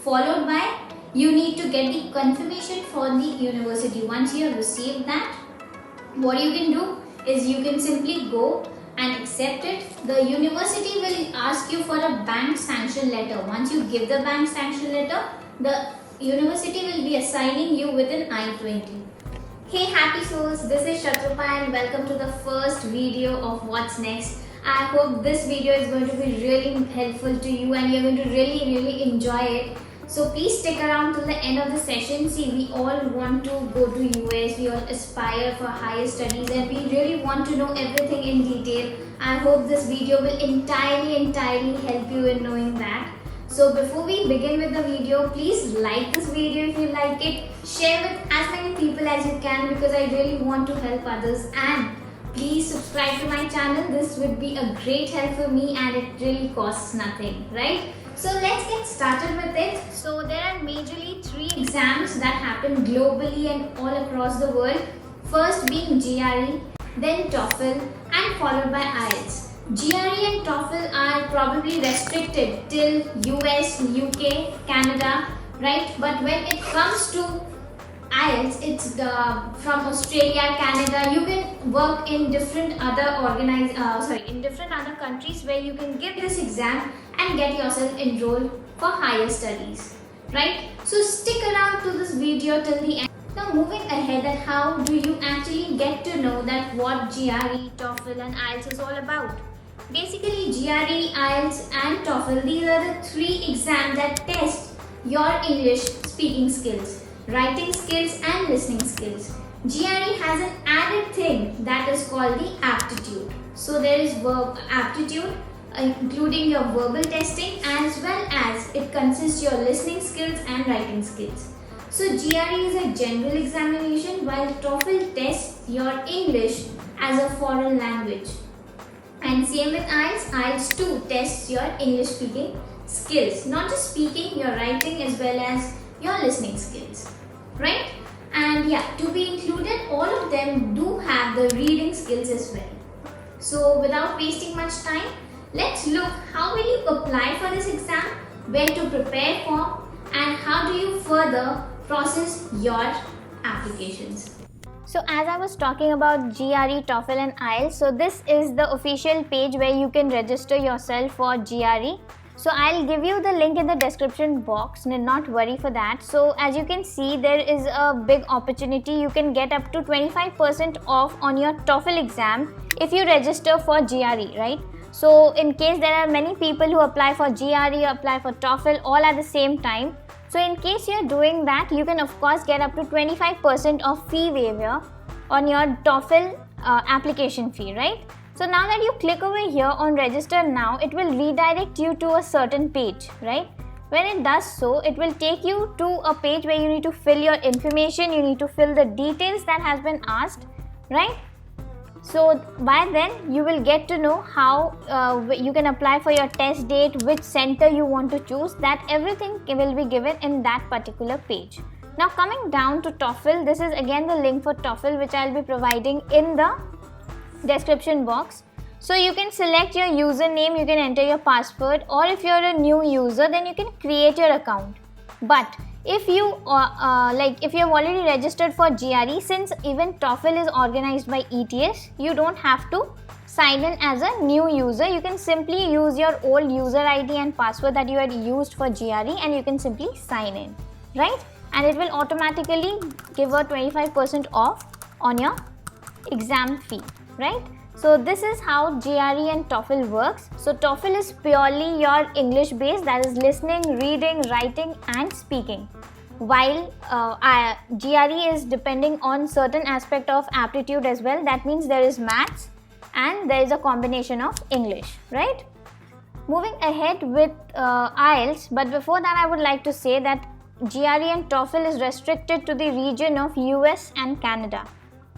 followed by you need to get the confirmation for the university. Once you have received that, what you can do is you can simply go and accept it. The university will ask you for a bank sanction letter. Once you give the bank sanction letter, the university will be assigning you with an I-20. Hey happy souls, this is Shatrupa and welcome to the first video of What's Next. I hope this video is going to be really helpful to you and you're going to really enjoy it. So please stick around till the end of the session. See, we all want to go to US, we all aspire for higher studies and we really want to know everything in detail. I hope this video will entirely help you in knowing that. So before we begin with the video, please like this video if you like it, share with as many people as you can because I really want to help others, and please subscribe to my channel. This would be a great help for me and it really costs nothing, right? So let's get started with it. So there are majorly 3 exams that happen globally and all across the world. First being GRE, then TOEFL and followed by IELTS. GRE and TOEFL are probably restricted till US, UK, Canada, right? But when it comes to IELTS, it's from Australia, Canada. You can work in different other in different other countries where you can give this exam and get yourself enrolled for higher studies, right? So stick around to this video till the end. Now moving ahead, that how do you actually get to know that what GRE, TOEFL and IELTS is all about? Basically, GRE, IELTS and TOEFL, these are the 3 exams that test your English speaking skills, writing skills and listening skills. GRE has an added thing that is called the aptitude. So there is verb aptitude, including your verbal testing, as well as it consists your listening skills and writing skills. So GRE is a general examination while TOEFL tests your English as a foreign language. And same with IELTS. IELTS too tests your English speaking skills. Not just speaking, your writing as well as your listening skills. Right? And yeah, to be included, all of them do have the reading skills as well. So without wasting much time, let's look how will you apply for this exam, where to prepare for, and how do you further process your applications. So as I was talking about GRE, TOEFL and IELTS, so this is the official page where you can register yourself for GRE. So I'll give you the link in the description box, need not worry for that. So as you can see, there is a big opportunity. You can get up to 25% off on your TOEFL exam if you register for GRE, right? So in case there are many people who apply for GRE, apply for TOEFL all at the same time. So in case you're doing that, you can of course get up to 25% of fee waiver on your TOEFL application fee, right? So now that you click over here on register now, it will redirect you to a certain page, right? When it does so, it will take you to a page where you need to fill your information, you need to fill the details that has been asked, right? So by then you will get to know how you can apply for your test date, which center you want to choose, that everything will be given in that particular page. Now coming down to TOEFL, this is again the link for TOEFL which I will be providing in the description box. So you can select your username, you can enter your password, or if you're a new user then you can create your account. But if you if you have already registered for GRE, since even TOEFL is organized by ETS, you don't have to sign in as a new user. You can simply use your old user ID and password that you had used for GRE and you can simply sign in, right? And it will automatically give a 25% off on your exam fee, right? So this is how GRE and TOEFL works. So TOEFL is purely your English base, that is listening, reading, writing and speaking. While GRE is depending on certain aspect of aptitude as well. That means there is maths and there is a combination of English, right? Moving ahead with IELTS, but before that I would like to say that GRE and TOEFL is restricted to the region of US and Canada.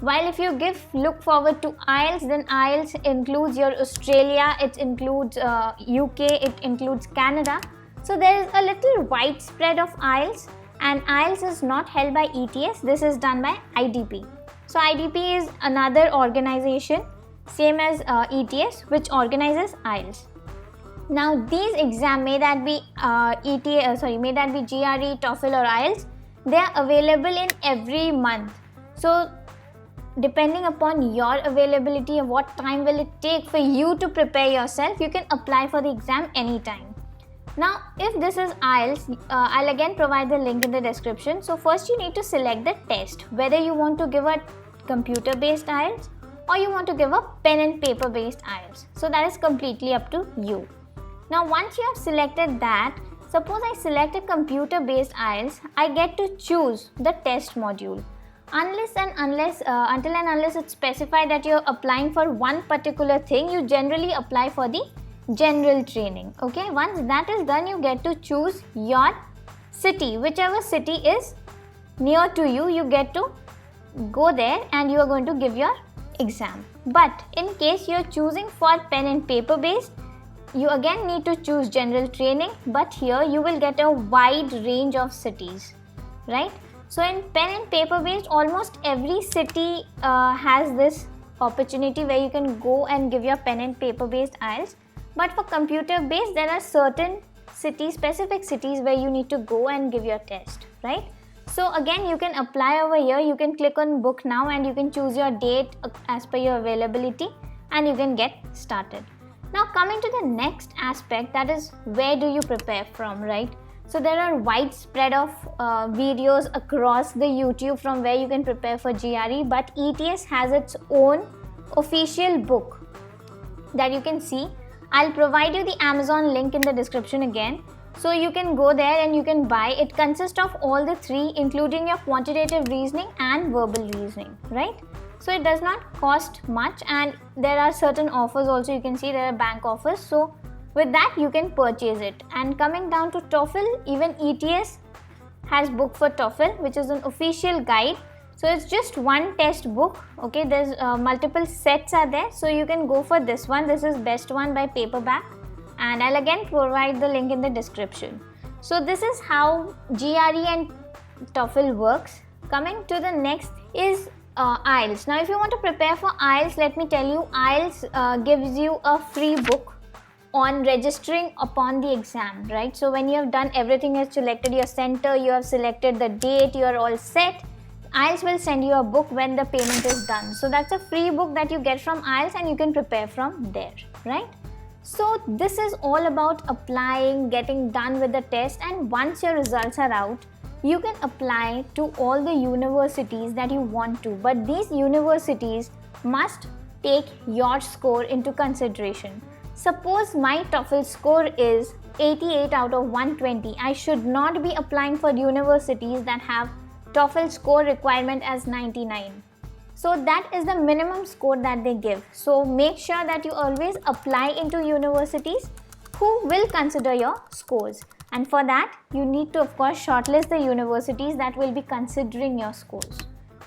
While if you look forward to IELTS, then IELTS includes your Australia, it includes UK, it includes Canada. So there is a little widespread of IELTS, and IELTS is not held by ETS, this is done by IDP. So IDP is another organization, same as ETS, which organizes IELTS. Now these exams, may that be may that be GRE, TOEFL or IELTS, they are available in every month. So depending upon your availability and what time will it take for you to prepare yourself, you can apply for the exam anytime. Now if this is IELTS, I'll again provide the link in the description. So first you need to select the test, whether you want to give a computer based IELTS or you want to give a pen and paper based IELTS. So that is completely up to you. Now once you have selected that, suppose I select a computer based IELTS, I get to choose the test module. Until and unless it's specified that you're applying for one particular thing, you generally apply for the general training. Okay, once that is done, you get to choose your city. Whichever city is near to you, you get to go there and you are going to give your exam. But in case you're choosing for pen and paper based, you again need to choose general training, but here you will get a wide range of cities, right? So in pen and paper based, almost every city has this opportunity where you can go and give your pen and paper based IELTS. But for computer based, there are certain cities, specific cities where you need to go and give your test, right? So again, you can apply over here. You can click on book now and you can choose your date as per your availability and you can get started. Now coming to the next aspect, that is where do you prepare from, right? So there are widespread of videos across the YouTube from where you can prepare for GRE, but ETS has its own official book that you can see. I'll provide you the Amazon link in the description again. So you can go there and you can buy. It consists of all the three, including your quantitative reasoning and verbal reasoning, right? So it does not cost much and there are certain offers also. You can see there are bank offers. So with that you can purchase it. And coming down to TOEFL, even ETS has book for TOEFL, which is an official guide. So it's just one test book. Okay, there's multiple sets are there. So you can go for this one. This is best one by paperback. And I'll again provide the link in the description. So this is how GRE and TOEFL works. Coming to the next is IELTS. Now if you want to prepare for IELTS, let me tell you, IELTS gives you a free book on registering upon the exam, right? So when you have done everything, you have selected your center, you have selected the date, you are all set, IELTS will send you a book when the payment is done. So that's a free book that you get from IELTS and you can prepare from there, right? So this is all about applying, getting done with the test, and once your results are out, you can apply to all the universities that you want to, but these universities must take your score into consideration. Suppose my TOEFL score is 88 out of 120. I should not be applying for universities that have TOEFL score requirement as 99. So that is the minimum score that they give. So make sure that you always apply into universities who will consider your scores. And for that, you need to of course shortlist the universities that will be considering your scores,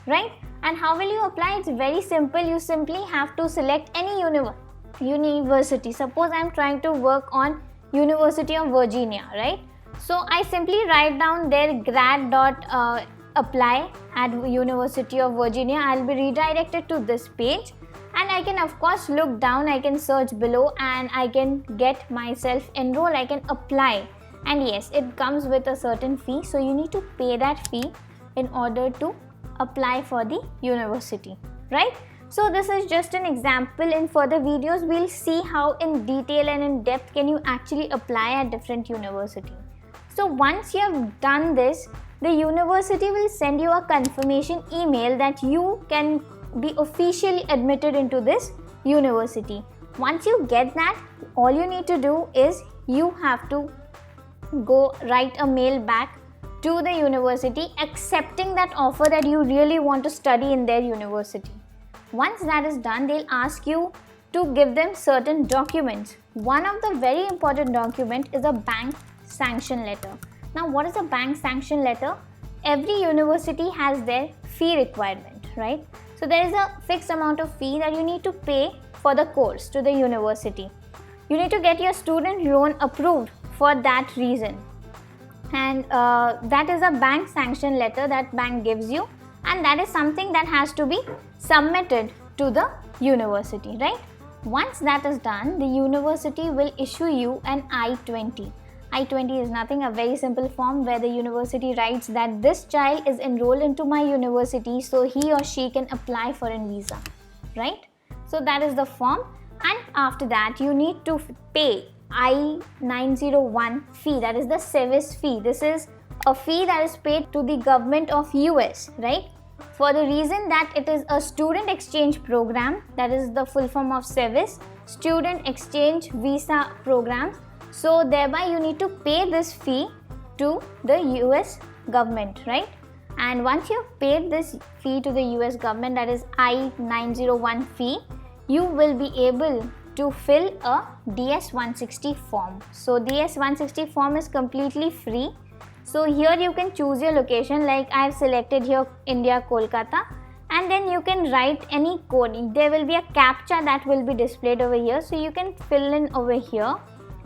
right? And how will you apply? It's very simple. You simply have to select any university. Suppose I'm trying to work on University of Virginia, right? So I simply write down their grad.apply at University of Virginia. I'll be redirected to this page and I can of course look down, I can search below and I can get myself enrolled, I can apply. And yes, it comes with a certain fee, so you need to pay that fee in order to apply for the university, right? So this is just an example. In further videos, we'll see how in detail and in depth can you actually apply at different university. So once you have done this, the university will send you a confirmation email that you can be officially admitted into this university. Once you get that, all you need to do is you have to go write a mail back to the university accepting that offer that you really want to study in their university. Once that is done, they'll ask you to give them certain documents. One of the very important document is a bank sanction letter. Now what is a bank sanction letter? Every university has their fee requirement, right? So there is a fixed amount of fee that you need to pay for the course to the university. You need to get your student loan approved for that reason, and that is a bank sanction letter that bank gives you, and that is something that has to be submitted to the university, right? Once that is done, the university will issue you an I-20. I-20 is nothing, a very simple form where the university writes that this child is enrolled into my university, so he or she can apply for a visa, right? So that is the form, and after that you need to pay I-901 fee, that is the service fee. This is a fee that is paid to the government of US, right? For the reason that it is a student exchange program, that is the full form of service, student exchange visa program. So thereby you need to pay this fee to the US government, right? And once you have paid this fee to the US government, that is I-901 fee, you will be able to fill a DS-160 form. So DS-160 form is completely free. So here you can choose your location, like I have selected here India, Kolkata, and then you can write any code. There will be a captcha that will be displayed over here, so you can fill in over here,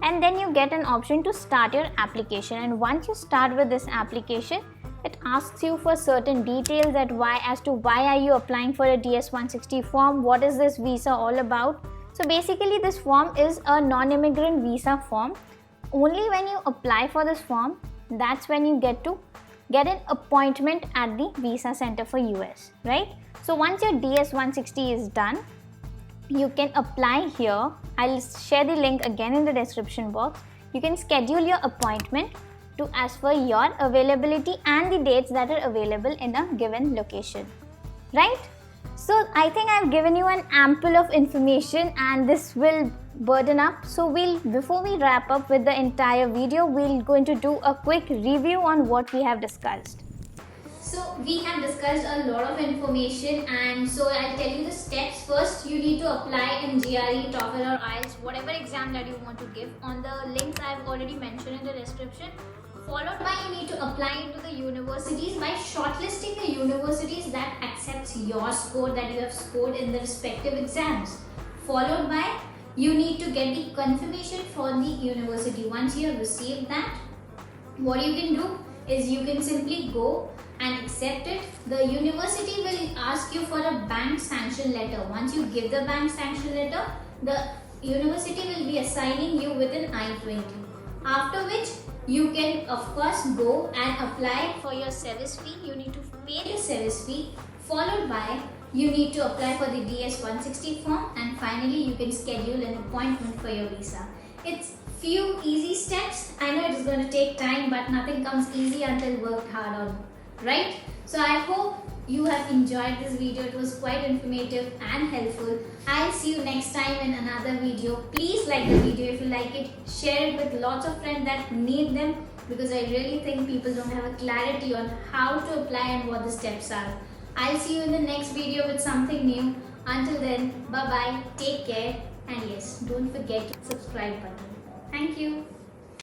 and then you get an option to start your application. And once you start with this application, it asks you for certain details that why are you applying for a DS-160 form, what is this visa all about. So basically this form is a non-immigrant visa form. Only when you apply for this form, that's when you get an appointment at the visa center for US, right? So once your DS-160 is done, you can apply here. I'll share the link again in the description box. You can schedule your appointment to as per your availability and the dates that are available in a given location, right? So I think I've given you an ample of information, and this will burden up. So before we wrap up with the entire video, we're going to do a quick review on what we have discussed. So we have discussed a lot of information, and so I'll tell you the steps. First, you need to apply in GRE, TOEFL or IELTS, whatever exam that you want to give, on the links I've already mentioned in the description. Followed by, you need to apply into the universities by shortlisting the universities that accepts your score that you have scored in the respective exams. Followed by, you need to get the confirmation for the university. Once you have received that, what you can do is you can simply go and accept it. The university will ask you for a bank sanction letter. Once you give the bank sanction letter, the university will be assigning you with an I-20. After which, you can of course go and apply for your service fee. You need to pay the service fee. Followed by, you need to apply for the DS-160 form, and finally you can schedule an appointment for your visa. It's few easy steps. I know it is going to take time, but nothing comes easy until worked hard on, right? So I hope you have enjoyed this video. It was quite informative and helpful. I'll see you next time in another video. Please like the video if you like it. Share it with lots of friends that need them, because I really think people don't have a clarity on how to apply and what the steps are. I'll see you in the next video with something new. Until then, bye bye, take care, and yes, don't forget to subscribe button. Thank you.